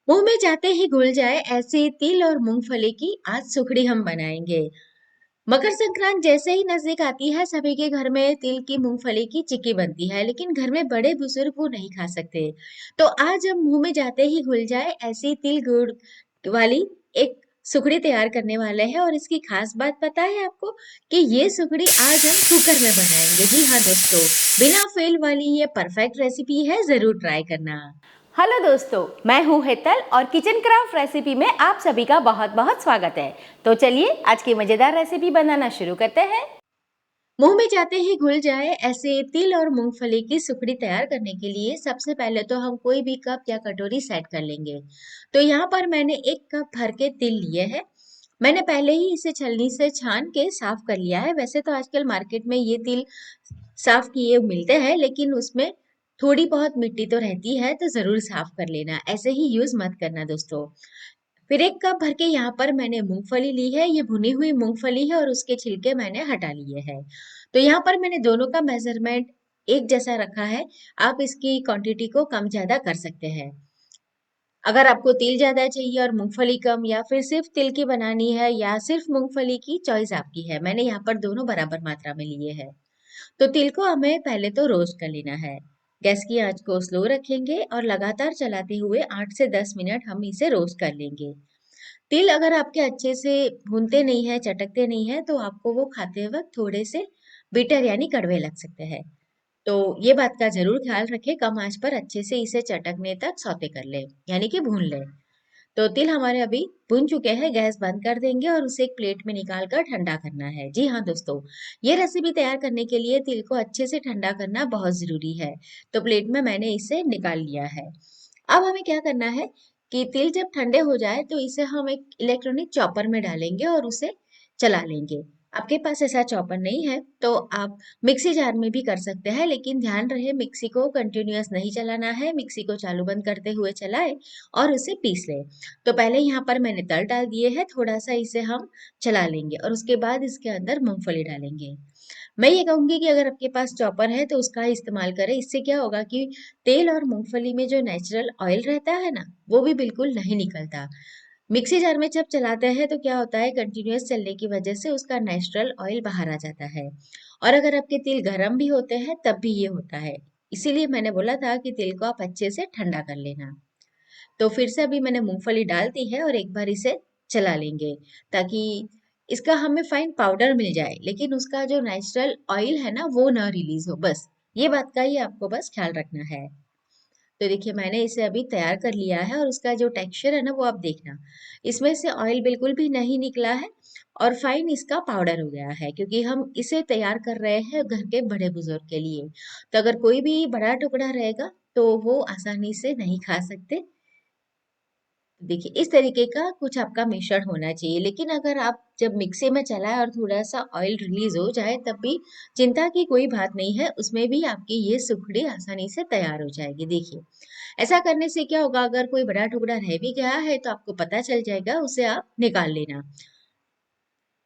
मुंह में जाते ही घुल जाए ऐसे तिल और मूंगफली की आज सुखड़ी हम बनाएंगे। मकर संक्रांत जैसे ही नजदीक आती है सभी के घर में तिल की मूंगफली की चिक्की बनती है, लेकिन घर में बड़े बुजुर्ग वो नहीं खा सकते। तो आज हम मुंह में जाते ही घुल जाए ऐसी तिल गुड़ वाली एक सुखड़ी तैयार करने वाले हैं। और इसकी खास बात पता है आपको कि ये सुखड़ी आज हम कुकर में बनाएंगे। जी हाँ दोस्तों, बिना फेल वाली ये परफेक्ट रेसिपी है, जरूर ट्राई करना। हेलो दोस्तों, मैं हूँ हेतल और किचन क्राफ्ट रेसिपी में आप सभी का बहुत बहुत स्वागत है। तो चलिए आज की मज़ेदार रेसिपी बनाना शुरू करते हैं। मुंह में जाते ही घुल जाए ऐसे तिल और मूंगफली की सुखड़ी तैयार करने के लिए सबसे पहले तो हम कोई भी कप या कटोरी सेट कर लेंगे। तो यहाँ पर मैंने 1 कप भर के तिल लिए हैं। मैंने पहले ही इसे छलनी से छान के साफ कर लिया है। वैसे तो आजकल मार्केट में ये तिल साफ किए मिलते हैं, लेकिन उसमें थोड़ी बहुत मिट्टी तो रहती है, तो जरूर साफ कर लेना, ऐसे ही यूज मत करना दोस्तों। फिर 1 कप भर के यहाँ पर मैंने मूंगफली ली है। ये भुनी हुई मूंगफली है और उसके छिलके मैंने हटा लिए हैं। तो यहाँ पर मैंने दोनों का मेजरमेंट एक जैसा रखा है। आप इसकी क्वांटिटी को कम ज्यादा कर सकते हैं। अगर आपको तिल ज्यादा चाहिए और मूंगफली कम, या फिर सिर्फ तिल की बनानी है या सिर्फ मूंगफली की, चॉइस आपकी है। मैंने यहाँ पर दोनों बराबर मात्रा में लिए हैं। तो तिल को हमें पहले तो रोस्ट कर लेना है। गैस की आंच को स्लो रखेंगे और लगातार चलाते हुए 8 से 10 मिनट हम इसे रोस्ट कर लेंगे। तिल अगर आपके अच्छे से भूनते नहीं है, चटकते नहीं है, तो आपको वो खाते वक्त थोड़े से बिटर यानी कड़वे लग सकते हैं। तो ये बात का जरूर ख्याल रखें, कम आंच पर अच्छे से इसे चटकने तक सौते कर ले, यानी कि भून ले। तो तिल हमारे अभी भुन चुके हैं। गैस बंद कर देंगे और उसे एक प्लेट में निकाल कर ठंडा करना है। जी हाँ दोस्तों, ये रेसिपी तैयार करने के लिए तिल को अच्छे से ठंडा करना बहुत जरूरी है। तो प्लेट में मैंने इसे निकाल लिया है। अब हमें क्या करना है कि तिल जब ठंडे हो जाए तो इसे हम एक इलेक्ट्रॉनिक चॉपर में डालेंगे और उसे चला लेंगे। आपके पास ऐसा चॉपर नहीं है तो आप मिक्सी जार में भी कर सकते हैं, लेकिन ध्यान रहे मिक्सी को कंटिन्यूअस नहीं चलाना है। मिक्सी को चालू बंद करते हुए चलाए और उसे पीस ले। तो पहले यहाँ पर मैंने तल डाल दिए हैं, थोड़ा सा इसे हम चला लेंगे और उसके बाद इसके अंदर मूंगफली डालेंगे। मैं ये कहूंगी कि अगर आपके पास चॉपर है तो उसका ही इस्तेमाल करें। इससे क्या होगा कि तेल और मूंगफली में जो नेचुरल ऑयल रहता है ना, वो भी बिल्कुल नहीं निकलता। मिक्सी जार में जब चलाते हैं तो क्या होता है, कंटिन्यूअस चलने की वजह से उसका नेचुरल ऑयल बाहर आ जाता है। और अगर आपके तिल गर्म भी होते हैं तब भी ये होता है। इसीलिए मैंने बोला था कि तिल को आप अच्छे से ठंडा कर लेना। तो फिर से अभी मैंने मूंगफली डाल दी है और एक बार इसे चला लेंगे, ताकि इसका हमें फाइन पाउडर मिल जाए, लेकिन उसका जो नेचुरल ऑयल है ना वो ना रिलीज हो। बस ये बात का ही आपको बस ख्याल रखना है। तो देखिए मैंने इसे अभी तैयार कर लिया है और उसका जो टेक्सचर है ना वो आप देखना, इसमें से ऑयल बिल्कुल भी नहीं निकला है और फाइन इसका पाउडर हो गया है, क्योंकि हम इसे तैयार कर रहे हैं घर के बड़े बुजुर्ग के लिए। तो अगर कोई भी बड़ा टुकड़ा रहेगा तो वो आसानी से नहीं खा सकते। देखिए इस तरीके का कुछ आपका मिश्रण होना चाहिए। लेकिन अगर आप जब मिक्सी में चलाएं और थोड़ा सा ऑयल रिलीज हो जाए तब भी चिंता की कोई बात नहीं है, उसमें भी आपकी ये सुखड़ी आसानी से तैयार हो जाएगी। देखिए ऐसा करने से क्या होगा, अगर कोई बड़ा टुकड़ा रह भी गया है तो आपको पता चल जाएगा, उसे आप निकाल लेना।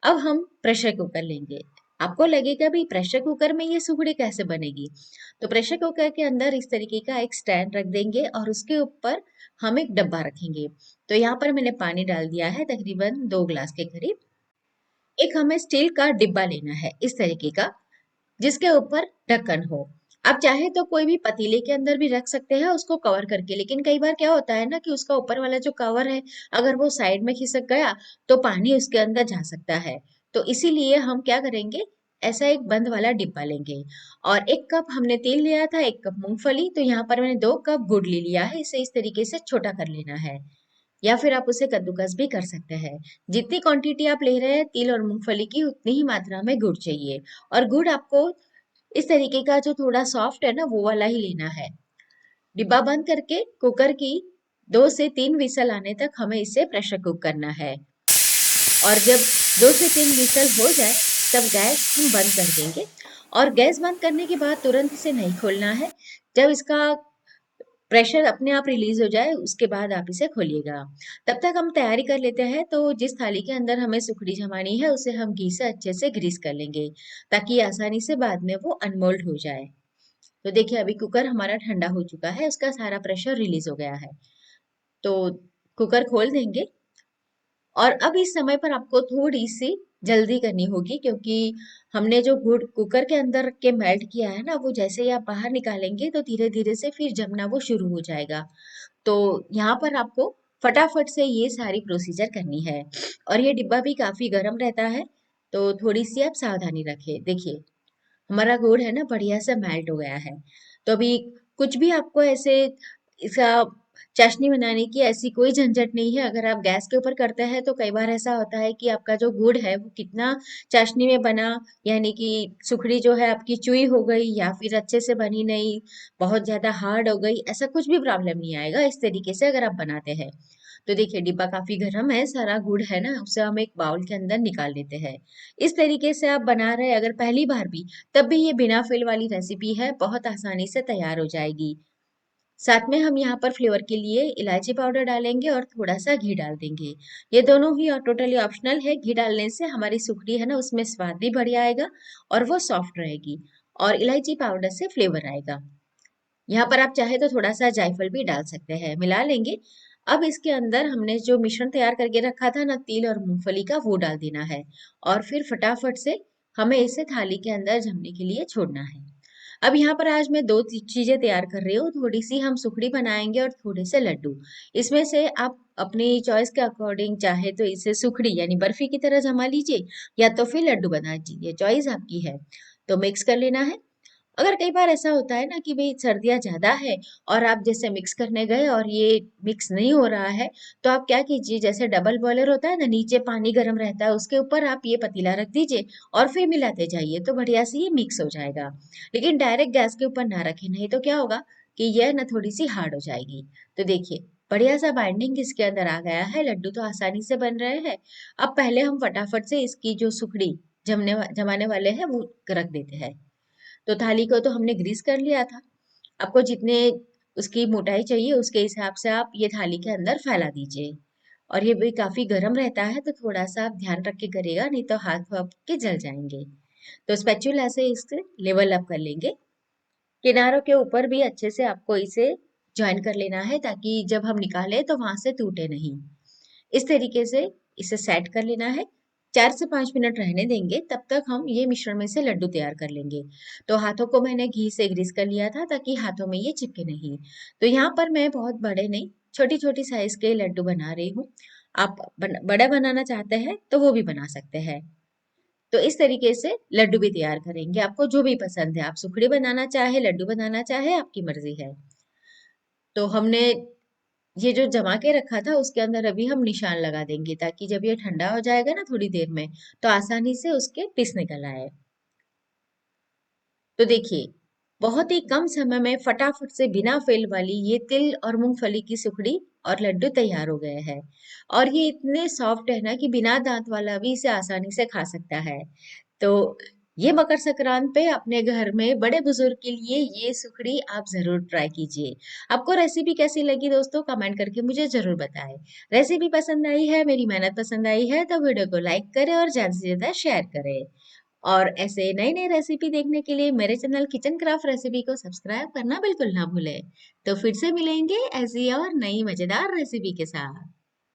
अब हम प्रेशर कुकर लेंगे। आपको लगेगा भी प्रेशर कुकर में ये सुखड़ी कैसे बनेगी, तो प्रेशर कुकर के अंदर इस तरीके का एक स्टैंड रख देंगे और उसके ऊपर हम एक डब्बा रखेंगे। तो यहाँ पर मैंने पानी डाल दिया है तकरीबन 2 गिलास के करीब। एक हमें स्टील का डिब्बा लेना है इस तरीके का, जिसके ऊपर ढक्कन हो। आप चाहे तो कोई भी पतीले के अंदर भी रख सकते हैं उसको कवर करके, लेकिन कई बार क्या होता है ना कि उसका ऊपर वाला जो कवर है, अगर वो साइड में खिसक गया तो पानी उसके अंदर जा सकता है। तो इसीलिए हम क्या करेंगे, ऐसा एक बंद वाला डिब्बा लेंगे। और 1 कप हमने तेल लिया था, 1 कप मूंगफली, तो यहाँ पर मैंने 2 कप गुड़ ले लिया है। इसे इस तरीके से छोटा कर लेना है, या फिर आप उसे कद्दूकस भी कर सकते हैं। जितनी क्वांटिटी आप ले रहे हैं तिल और मूंगफली की, उतनी ही मात्रा में गुड़ चाहिए। और गुड़ आपको इस तरीके का जो थोड़ा सॉफ्ट है ना वो वाला ही लेना है। डिब्बा बंद करके कुकर की 2 से 3 विसल आने तक हमें इसे प्रेशर कुक करना है। और जब 2 से 3 विसल हो जाए तब गैस हम बंद कर देंगे। और गैस बंद करने के बाद तुरंत इसे नहीं खोलना है। जब इसका प्रेशर अपने आप रिलीज हो जाए उसके बाद आप इसे खोलिएगा। तब तक हम तैयारी कर लेते हैं। तो जिस थाली के अंदर हमें सुखड़ी जमानी है उसे हम घी से अच्छे से ग्रीस कर लेंगे, ताकि आसानी से बाद में वो अनमोल्ड हो जाए। तो देखिए अभी कुकर हमारा ठंडा हो चुका है, उसका सारा प्रेशर रिलीज हो गया है। तो कुकर खोल देंगे और अब इस समय पर आपको थोड़ी सी जल्दी करनी होगी, क्योंकि हमने जो गुड़ कुकर के अंदर के मेल्ट किया है ना, वो जैसे ही आप बाहर निकालेंगे तो धीरे धीरे से फिर जमना वो शुरू हो जाएगा। तो यहाँ पर आपको फटाफट से ये सारी प्रोसीजर करनी है। और ये डिब्बा भी काफी गर्म रहता है, तो थोड़ी सी आप सावधानी रखें। देखिए, हमारा गुड़ है ना बढ़िया से मेल्ट हो गया है। तो अभी कुछ भी आपको ऐसे इसका चाशनी बनाने की ऐसी कोई झंझट नहीं है। अगर आप गैस के ऊपर करते हैं तो कई बार ऐसा होता है कि आपका जो गुड़ है वो कितना चाशनी में बना, यानी कि सुखड़ी जो है आपकी चुई हो गई या फिर अच्छे से बनी नहीं, बहुत ज्यादा हार्ड हो गई, ऐसा कुछ भी प्रॉब्लम नहीं आएगा इस तरीके से अगर आप बनाते हैं। तो देखिए, डिब्बा काफी गर्म है, सारा गुड़ है ना उसे हम एक बाउल के अंदर निकाल लेते हैं। इस तरीके से आप बना रहे हैं अगर पहली बार भी, तब भी ये बिना फिल वाली रेसिपी है, बहुत आसानी से तैयार हो जाएगी। साथ में हम यहाँ पर फ्लेवर के लिए इलायची पाउडर डालेंगे और थोड़ा सा घी डाल देंगे। ये दोनों ही टोटली ऑप्शनल है। घी डालने से हमारी सुखड़ी है ना उसमें स्वाद भी बढ़िया आएगा और वो सॉफ्ट रहेगी, और इलायची पाउडर से फ्लेवर आएगा। यहाँ पर आप चाहे तो थोड़ा सा जायफल भी डाल सकते हैं। मिला लेंगे। अब इसके अंदर हमने जो मिश्रण तैयार करके रखा था ना तिल और मूंगफली का, वो डाल देना है और फिर फटाफट से हमें इसे थाली के अंदर जमने के लिए छोड़ना है। अब यहाँ पर आज मैं दो चीजें तैयार कर रही हूँ, थोड़ी सी हम सुखड़ी बनाएंगे और थोड़े से लड्डू। इसमें से आप अपनी चॉइस के अकॉर्डिंग चाहे तो इसे सुखड़ी यानी बर्फी की तरह जमा लीजिए, या तो फिर लड्डू बना लीजिए, चॉइस आपकी है। तो मिक्स कर लेना है। अगर कई बार ऐसा होता है ना कि भाई सर्दियाँ ज़्यादा है और आप जैसे मिक्स करने गए और ये मिक्स नहीं हो रहा है, तो आप क्या कीजिए, जैसे डबल बॉयलर होता है ना, नीचे पानी गर्म रहता है, उसके ऊपर आप ये पतीला रख दीजिए और फिर मिलाते जाइए, तो बढ़िया से ये मिक्स हो जाएगा। लेकिन डायरेक्ट गैस के ऊपर ना रखें, नहीं तो क्या होगा कि यह ना थोड़ी सी हार्ड हो जाएगी। तो देखिए, बढ़िया सा बाइंडिंग इसके अंदर आ गया है, लड्डू तो आसानी से बन रहे हैं। अब पहले हम फटाफट से इसकी जो सुखड़ी जमाने वाले हैं वो रख देते हैं। तो थाली को तो हमने ग्रीस कर लिया था। आपको जितने उसकी मोटाई चाहिए उसके हिसाब से आप ये थाली के अंदर फैला दीजिए। और ये भी काफी गर्म रहता है, तो थोड़ा सा आप ध्यान रख के करिएगा, नहीं तो हाथ आपके जल जाएंगे। तो स्पैचुला से इसे लेवल अप कर लेंगे। किनारों के ऊपर भी अच्छे से आपको इसे ज्वाइन कर लेना है, ताकि जब हम निकालें तो वहां से टूटे नहीं। इस तरीके से इसे सेट कर लेना है। 4 से 5 मिनट रहने देंगे, तब तक हम ये मिश्रण में से लड्डू तैयार कर लेंगे। तो हाथों को मैंने घी से ग्रीस कर लिया था ताकि हाथों में ये चिपके नहीं। तो यहाँ पर मैं बहुत बड़े नहीं, छोटी छोटी साइज के लड्डू बना रही हूँ। आप बड़ा बनाना चाहते हैं तो वो भी बना सकते हैं। तो इस तरीके से लड्डू भी तैयार करेंगे, आपको जो भी पसंद है, आप सुखड़ी बनाना चाहे लड्डू बनाना चाहे आपकी मर्जी है। तो हमने ये जो जमा के रखा था उसके अंदर अभी हम निशान लगा देंगे, ताकि जब ये ठंडा हो जाएगा ना थोड़ी देर में, तो आसानी से उसके पीस निकल आए। तो देखिए, बहुत ही कम समय में फटाफट से बिना फेल वाली ये तिल और मूंगफली की सुखड़ी और लड्डू तैयार हो गए हैं। और ये इतने सॉफ्ट है ना कि बिना दांत वाला भी इसे आसानी से खा सकता है। तो ये मकर संक्रांत पे अपने घर में बड़े बुजुर्ग के लिए ये सुखड़ी आप जरूर ट्राई कीजिए। आपको रेसिपी कैसी लगी दोस्तों, कमेंट करके मुझे जरूर बताएं। रेसिपी पसंद आई है, मेरी मेहनत पसंद आई है, तो वीडियो को लाइक करें और ज्यादा से ज्यादा शेयर करें। और ऐसे नई नई रेसिपी देखने के लिए मेरे चैनल किचन क्राफ्ट रेसिपी को सब्सक्राइब करना बिल्कुल ना भूलें। तो फिर से मिलेंगे ऐसी और नई मजेदार रेसिपी के साथ।